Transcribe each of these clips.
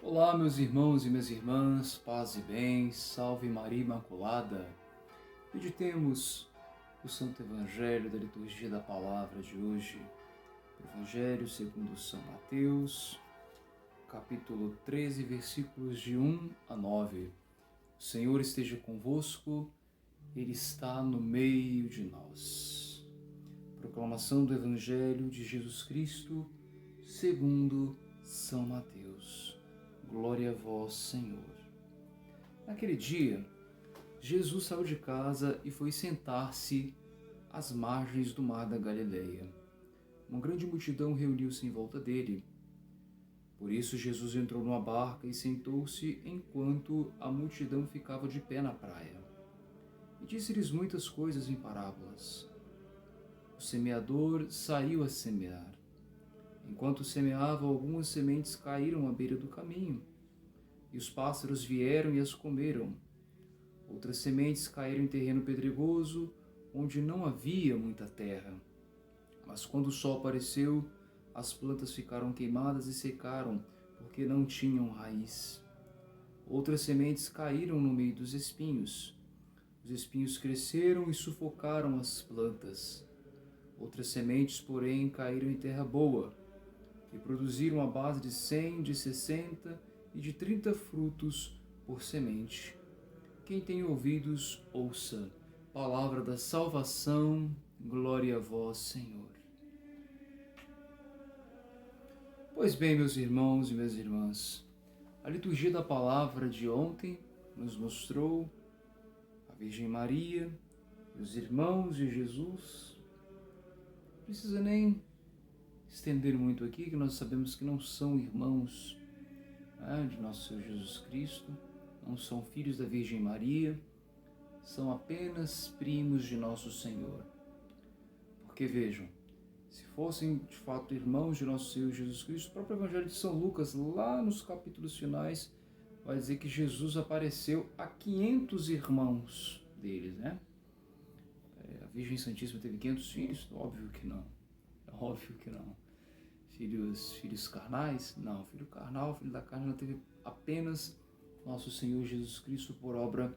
Olá, meus irmãos e minhas irmãs, paz e bem, salve Maria Imaculada. Meditemos o Santo Evangelho da Liturgia da Palavra de hoje, Evangelho segundo São Mateus, capítulo 13, versículos de 1 a 9. O Senhor esteja convosco, Ele está no meio de nós. Proclamação do Evangelho de Jesus Cristo, segundo São Mateus. Glória a vós, Senhor. Naquele dia, Jesus saiu de casa e foi sentar-se às margens do mar da Galileia. Uma grande multidão reuniu-se em volta dele. Por isso, Jesus entrou numa barca e sentou-se enquanto a multidão ficava de pé na praia. E disse-lhes muitas coisas em parábolas. O semeador saiu a semear. Enquanto semeava, algumas sementes caíram à beira do caminho, e os pássaros vieram e as comeram. Outras sementes caíram em terreno pedregoso, onde não havia muita terra. Mas quando o sol apareceu, as plantas ficaram queimadas e secaram, porque não tinham raiz. Outras sementes caíram no meio dos espinhos. Os espinhos cresceram e sufocaram as plantas. Outras sementes, porém, caíram em terra boa, e produziram a base de 100, de 60 e de 30 frutos por semente. Quem tem ouvidos, ouça. Palavra da salvação, glória a vós, Senhor. Pois bem, meus irmãos e minhas irmãs, a liturgia da palavra de ontem nos mostrou a Virgem Maria, os irmãos de Jesus. Não precisa nem estender muito aqui, que nós sabemos que não são irmãos de nosso Senhor Jesus Cristo, não são filhos da Virgem Maria, são apenas primos de nosso Senhor. Porque vejam, se fossem de fato irmãos de nosso Senhor Jesus Cristo, o próprio Evangelho de São Lucas, lá nos capítulos finais, vai dizer que Jesus apareceu a 500 irmãos deles, né? A Virgem Santíssima teve 500 filhos? Óbvio que não. Óbvio que não. Filhos carnais? Não. Filho carnal, filho da carne, ela teve apenas nosso Senhor Jesus Cristo por obra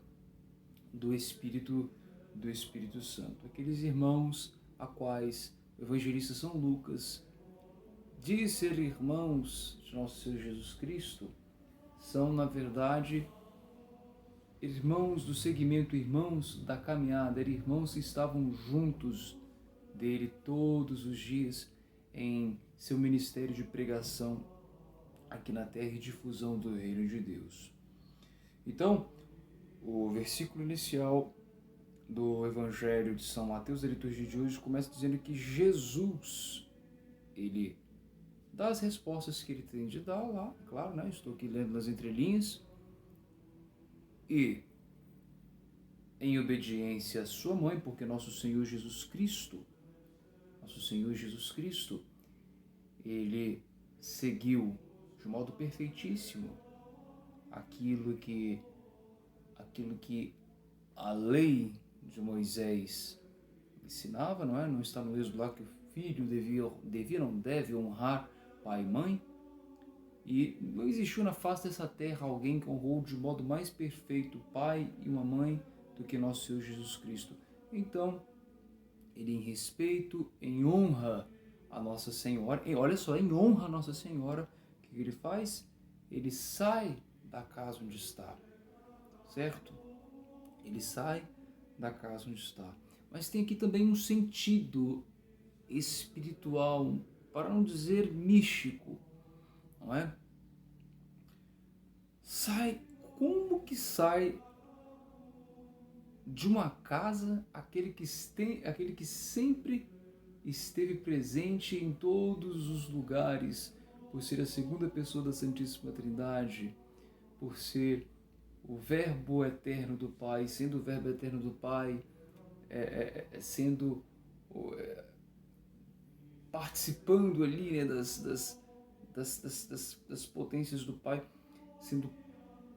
do Espírito Santo. Aqueles irmãos a quais o evangelista São Lucas diz ser irmãos de nosso Senhor Jesus Cristo, são, na verdade, irmãos do seguimento, irmãos da caminhada, irmãos que estavam juntos dele todos os dias em seu ministério de pregação aqui na terra e difusão do reino de Deus. Então, o versículo inicial do Evangelho de São Mateus, da liturgia de hoje, começa dizendo que Jesus, ele dá as respostas que ele tem de dar lá, claro, né? Estou aqui lendo nas entrelinhas, e em obediência à sua mãe, porque nosso Senhor Jesus Cristo, ele seguiu de modo perfeitíssimo aquilo que a lei de Moisés ensinava, não é? Não está no Êxodo lá que o filho deve honrar pai e mãe? E não existiu na face dessa terra alguém que honrou de modo mais perfeito o pai e uma mãe do que nosso Senhor Jesus Cristo. Então, ele em respeito, em honra a Nossa Senhora, olha só, em honra a Nossa Senhora, o que ele faz? Ele sai da casa onde está, certo? Ele sai da casa onde está. Mas tem aqui também um sentido espiritual, para não dizer místico, não é? Como que sai de uma casa aquele que sempre esteve presente em todos os lugares, por ser a segunda pessoa da Santíssima Trindade, por ser o Verbo eterno do Pai, sendo o Verbo eterno do Pai, participando ali, né, das potências do Pai, sendo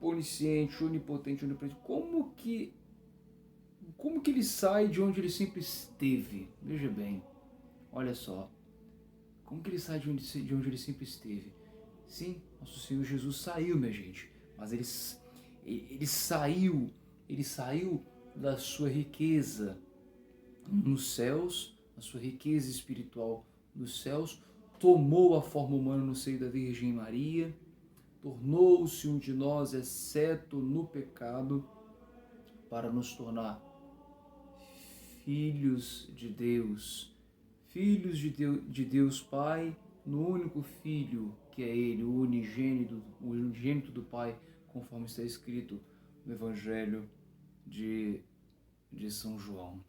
onisciente, onipotente, onipresente. Como que ele sai de onde ele sempre esteve? Veja bem, olha só. Como que ele sai de onde ele sempre esteve? Sim, Nosso Senhor Jesus saiu, minha gente, mas ele saiu da sua riqueza nos céus, a sua riqueza espiritual nos céus, tomou a forma humana no seio da Virgem Maria, tornou-se um de nós, exceto no pecado, para nos tornar filhos de Deus Pai, no único Filho, que é Ele, o unigênito do Pai, conforme está escrito no Evangelho de São João.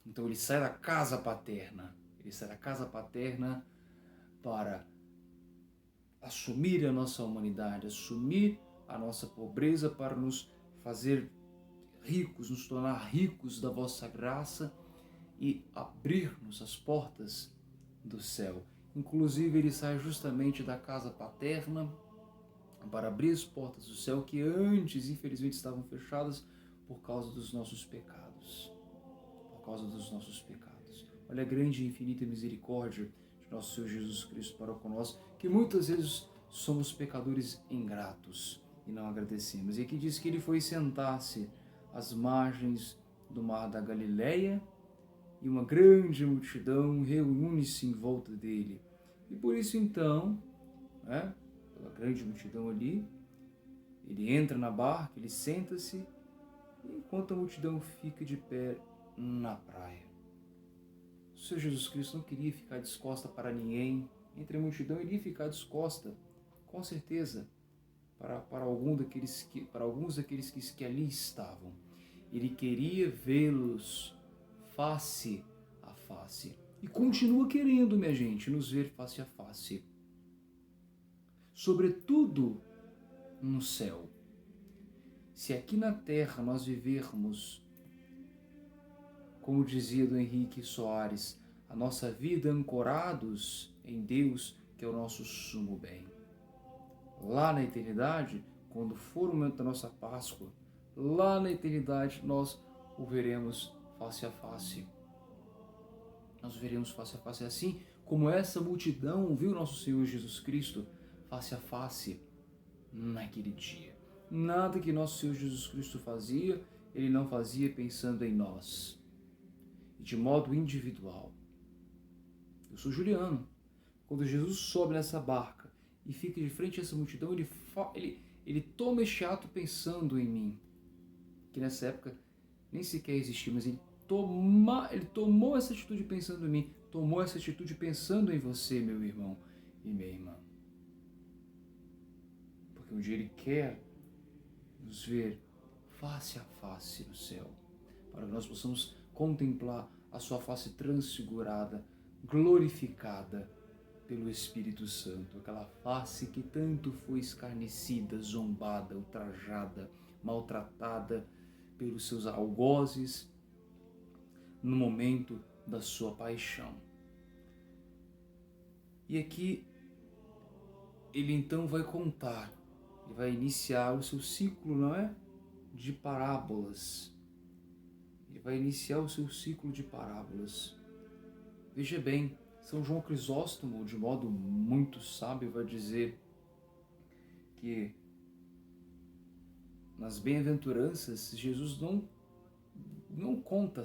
Então ele sai da casa paterna, para assumir a nossa humanidade, assumir a nossa pobreza, para nos fazer ricos, nos tornar ricos da vossa graça e abrir-nos as portas do céu. Inclusive ele sai justamente da casa paterna para abrir as portas do céu que antes, infelizmente, estavam fechadas por causa dos nossos pecados. Olha a grande e infinita misericórdia de nosso Senhor Jesus Cristo para conosco, que muitas vezes somos pecadores ingratos e não agradecemos. E aqui diz que ele foi sentar-se às margens do mar da Galileia e uma grande multidão reúne-se em volta dele. E por isso então, pela grande multidão ali, ele entra na barca, ele senta-se, enquanto a multidão fica de pé na praia. O Senhor Jesus Cristo não queria ficar descosta para ninguém. Entre a multidão ele ia ficar descosta, com certeza, para alguns daqueles que ali estavam. Ele queria vê-los face a face. E continua querendo, minha gente, nos ver face a face. Sobretudo no céu. Se aqui na terra nós vivermos, como dizia do Henrique Soares, a nossa vida ancorados em Deus, que é o nosso sumo bem. Lá na eternidade, quando for o momento da nossa Páscoa, lá na eternidade nós o veremos face a face. Nós o veremos face a face, assim como essa multidão viu nosso Senhor Jesus Cristo face a face naquele dia. Nada que nosso Senhor Jesus Cristo fazia, ele não fazia pensando em nós, de modo individual. Eu sou Juliano. Quando Jesus sobe nessa barca e fica de frente a essa multidão, ele toma este ato pensando em mim, que nessa época nem sequer existia, mas ele tomou essa atitude pensando em mim, tomou essa atitude pensando em você, meu irmão e minha irmã. Porque um dia ele quer nos ver face a face no céu, para que nós possamos contemplar a sua face transfigurada, glorificada pelo Espírito Santo, aquela face que tanto foi escarnecida, zombada, ultrajada, maltratada pelos seus algozes no momento da sua paixão. E aqui ele então vai contar, ele vai iniciar o seu ciclo, não é? De parábolas. Ele vai iniciar o seu ciclo de parábolas. Veja bem, São João Crisóstomo, de modo muito sábio, vai dizer que nas bem-aventuranças, Jesus não conta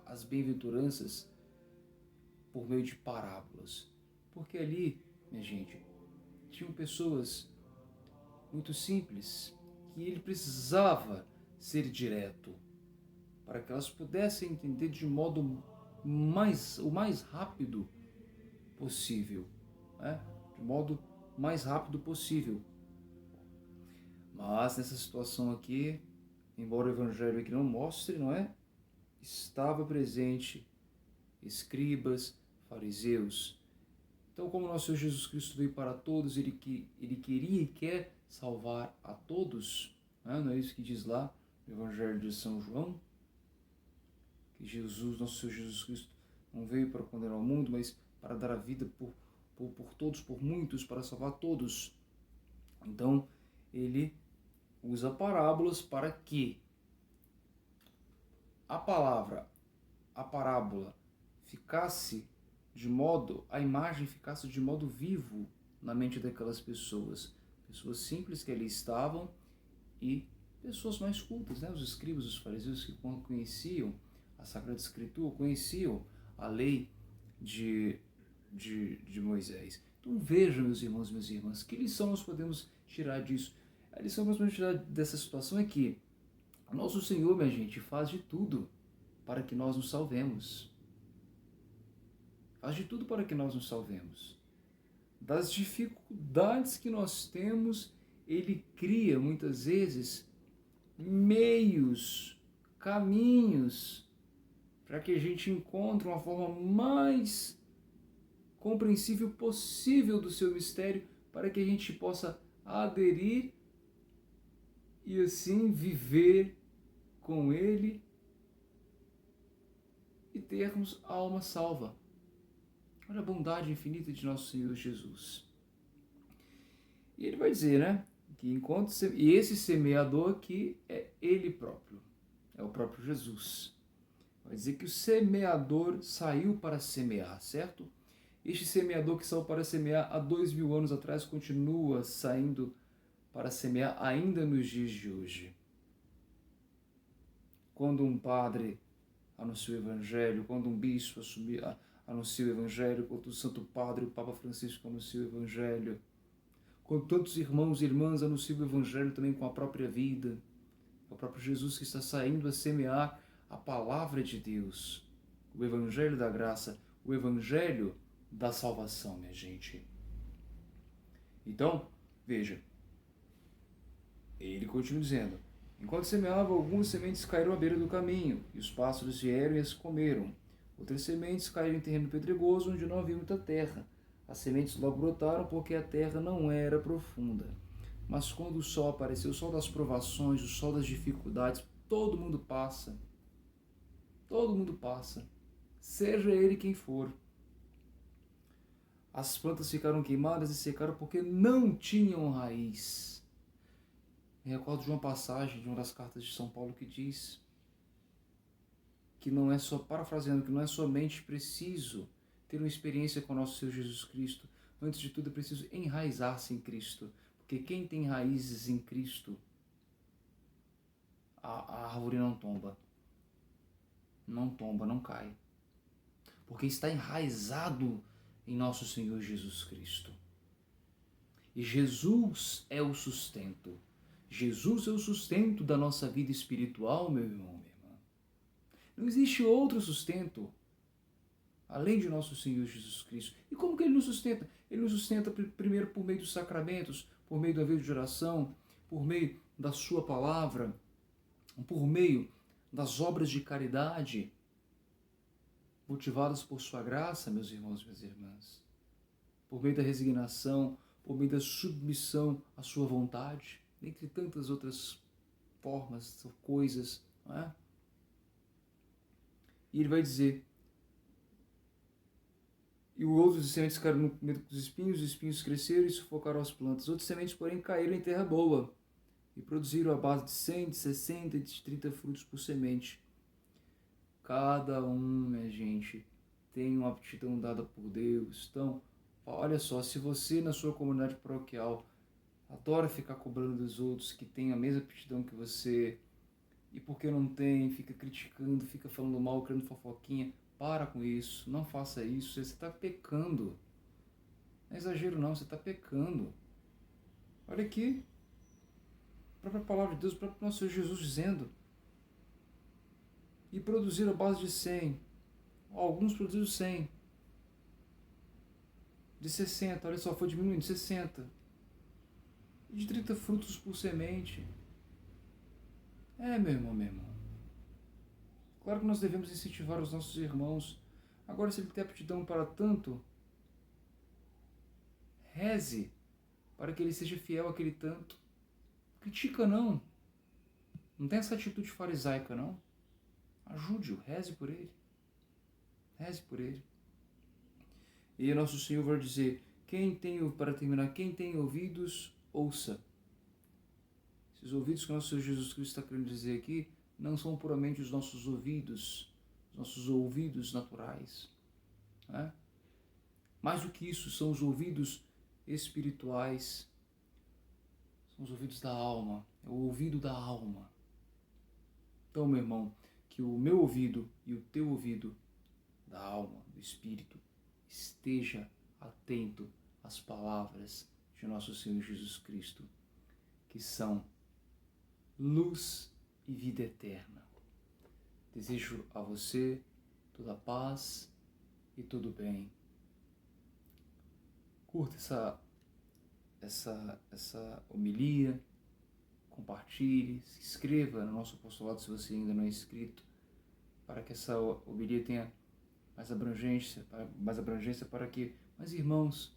as bem-aventuranças por meio de parábolas. Porque ali, minha gente, tinham pessoas muito simples que ele precisava ser direto para que elas pudessem entender de modo o mais rápido possível, né? De modo mais rápido possível. Mas nessa situação aqui, embora o Evangelho aqui não mostre, não é? Estava presente escribas, fariseus. Então, como nosso Senhor Jesus Cristo veio para todos, ele queria e quer salvar a todos, né? Não é isso que diz lá no Evangelho de São João? Que Jesus, nosso Senhor Jesus Cristo, não veio para condenar o mundo, mas para dar a vida por todos, por muitos, para salvar todos. Então, ele usa parábolas para que a parábola a imagem ficasse de modo vivo na mente daquelas pessoas. pessoas simples que ali estavam e pessoas mais cultas, né? Os escribas, os fariseus que conheciam a Sagrada Escritura, conheciam a lei de Moisés. Então vejam, meus irmãos e minhas irmãs, que lição nós podemos tirar disso? A lição que nós podemos tirar dessa situação é que nosso Senhor, minha gente, faz de tudo para que nós nos salvemos. Faz de tudo para que nós nos salvemos. Das dificuldades que nós temos, Ele cria muitas vezes meios, caminhos, para que a gente encontre uma forma mais compreensível possível do seu mistério, para que a gente possa aderir e assim viver com Ele e termos a alma salva. Olha a bondade infinita de nosso Senhor Jesus. E ele vai dizer, né, que e esse semeador aqui é Ele próprio, é o próprio Jesus. Vai dizer que o semeador saiu para semear, certo? Este semeador que saiu para semear há 2000 anos atrás continua saindo para semear ainda nos dias de hoje. Quando um padre anuncia o Evangelho, quando um bispo anuncia o Evangelho, quando o Santo Padre, o Papa Francisco anuncia o Evangelho, quando tantos irmãos e irmãs anunciam o Evangelho também com a própria vida, é o próprio Jesus que está saindo a semear a palavra de Deus, o Evangelho da graça, o Evangelho da salvação, minha gente. Então, veja, ele continua dizendo: enquanto semeava, algumas sementes caíram à beira do caminho, e os pássaros vieram e as comeram. Outras sementes caíram em terreno pedregoso, onde não havia muita terra. As sementes logo brotaram, porque a terra não era profunda. Mas quando o sol apareceu, o sol das provações, o sol das dificuldades, todo mundo passa. Todo mundo passa. Seja ele quem for. As plantas ficaram queimadas e secaram porque não tinham raiz. Me recordo de uma passagem de uma das cartas de São Paulo que diz que não é só, parafraseando, que não é somente preciso ter uma experiência com o nosso Senhor Jesus Cristo. Antes de tudo é preciso enraizar-se em Cristo. Porque quem tem raízes em Cristo, a árvore não tomba. Não tomba, não cai. Porque está enraizado em nosso Senhor Jesus Cristo. E Jesus é o sustento. Jesus é o sustento da nossa vida espiritual, meu irmão, minha irmã. Não existe outro sustento além de nosso Senhor Jesus Cristo. E como que Ele nos sustenta? Ele nos sustenta primeiro por meio dos sacramentos, por meio da vida de oração, por meio da sua palavra, por meio das obras de caridade, motivadas por sua graça, meus irmãos e minhas irmãs, por meio da resignação, por meio da submissão à sua vontade, dentre tantas outras formas, coisas, não é? E ele vai dizer: e outros sementes caíram no meio dos espinhos, os espinhos cresceram e sufocaram as plantas. Outras sementes, porém, caíram em terra boa e produziram a base de 100, de 60 e de 30 frutos por semente. Cada um, minha gente, tem uma aptidão dada por Deus. Então, olha só, se você na sua comunidade paroquial adora ficar cobrando dos outros que têm a mesma aptidão que você, e porque não tem, fica criticando, fica falando mal, criando fofoquinha, para com isso, não faça isso, você está pecando. Não é exagero não, você está pecando. Olha aqui, a própria palavra de Deus, o próprio nosso Senhor Jesus dizendo: e produziram a base de 100, alguns produziram 100, de 60, olha só, foi diminuindo, 60, e de 30 frutos por semente. Meu irmão, minha irmã, claro que nós devemos incentivar os nossos irmãos. Agora, se ele tem aptidão para tanto, reze para que ele seja fiel àquele tanto. Critica não. Não tem essa atitude farisaica não. Ajude-o, reze por ele. Reze por ele. E nosso Senhor vai dizer: para terminar, quem tem ouvidos, ouça. Esses ouvidos que o nosso Senhor Jesus Cristo está querendo dizer aqui não são puramente os nossos ouvidos naturais. Né? Mais do que isso, são os ouvidos espirituais, São os ouvidos da alma, é o ouvido da alma. Então, meu irmão, que o meu ouvido e o teu ouvido da alma, do espírito, esteja atento às palavras de nosso Senhor Jesus Cristo, que são luz e vida eterna. Desejo a você toda a paz e todo o bem. Curta essa homilia, compartilhe, se inscreva no nosso apostolado se você ainda não é inscrito, para que essa homilia tenha mais abrangência para que mais irmãos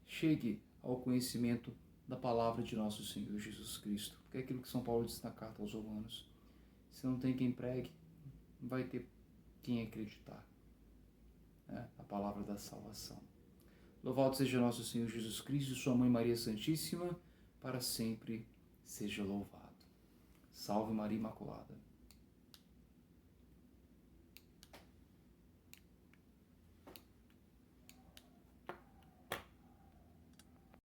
cheguem ao conhecimento da palavra de nosso Senhor Jesus Cristo. Porque é aquilo que São Paulo diz na carta aos Romanos: se não tem quem pregue, não vai ter quem acreditar, né? A palavra da salvação. Louvado seja nosso Senhor Jesus Cristo e sua Mãe Maria Santíssima, para sempre seja louvado. Salve Maria Imaculada.